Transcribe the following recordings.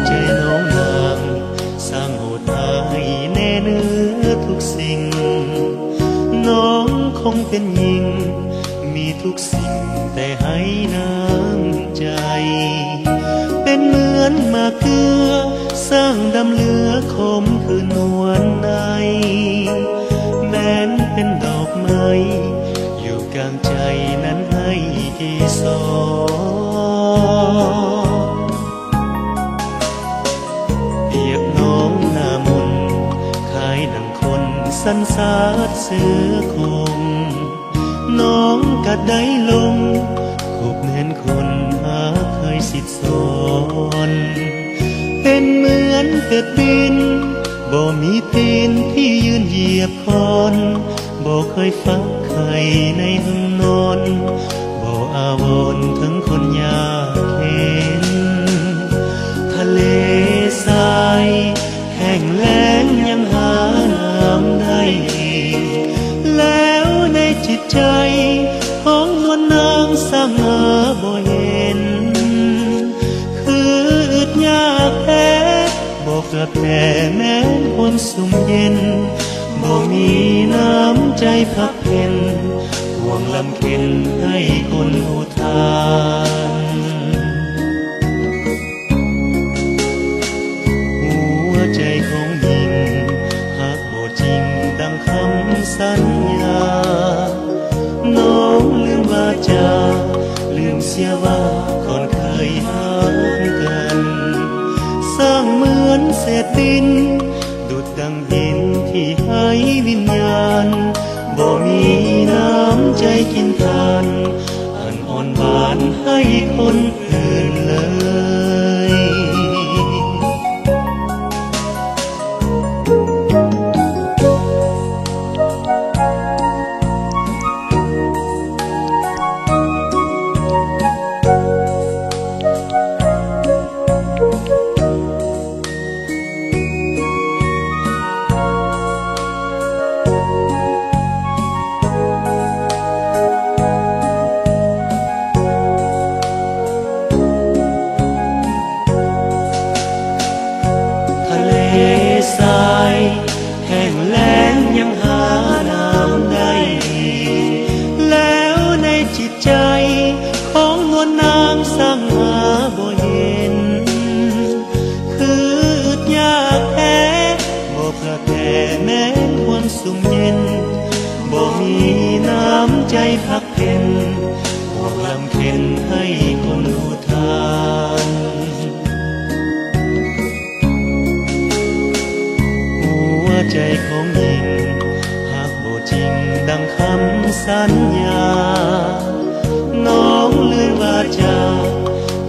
ใจน้องนางสร้างโหดหายแน่เนื้อทุกสิ่งน้องคงเป็นหญิงมีทุกสิ่งแต่ให้น้ำใจเป็นเหมือนมาเกลือสร้างดำเหลือคมคือนวลในแม้นเป็นดอกไม้อยู่กลางใจนั้นให้เกสรสันสาดเสือคงน้องกัดได้ลงขบเหมือนคนหาเคยสิทธิสอนเป็นเหมือนเป็ดบินบ่มีตีนที่ยืนเหยียบคอนบ่เคยฟักไข่ในห้องนอนบ่อาวรณ์ถึงคนยากเข็นทะเลทรายแห้งแล้งยังหาน้ำได้แล้วในจิตใจของนวลนางสร้างหาบ่เห็นคืออึดยากแท้บ่กลับแต่แม้ความสุ่มเย็นบ่มีน้ำใจพักเพ็ญห่วงลำเค็ญให้คนอุทานหัวใจของหญิงหากบ่จริงดังคำสัญญาน้องลืมวาจาลืมเสียว่าก่อนเคยห่างกันสร้างเหมือนเศษดินดุจดังดินที่ให้วิญญาณบ่มีน้ำใจกินทานอันอ่อนหวานให้คนอื่นเลยทรายแห้งแล้งยังหาน้ำได้แล้วในจิตใจของนวลนางสร้างหาบ่เห็นคืออึดยากแท้บ่พระแต่แม้ความสุ่มเย็นบ่มีน้ำใจพักเพ็ญห่วงลำเค็ญให้คนอุทานใจของหญิงหากบ่จริงดังคำสัญญาน้องลืมวาจา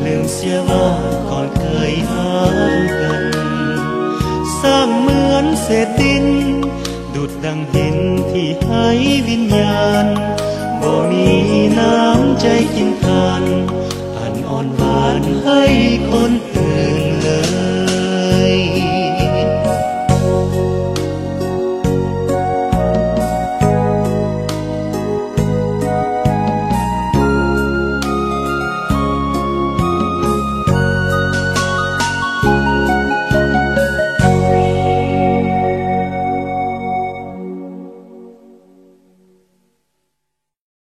ลืมเสียว่าก่อนเคยห่างกันสร้างเหมือนเศษดินดุจดังดินที่ให้วิญญาณบ่มีน้ำใจกินทานอันอ่อนหวานให้คนอื่น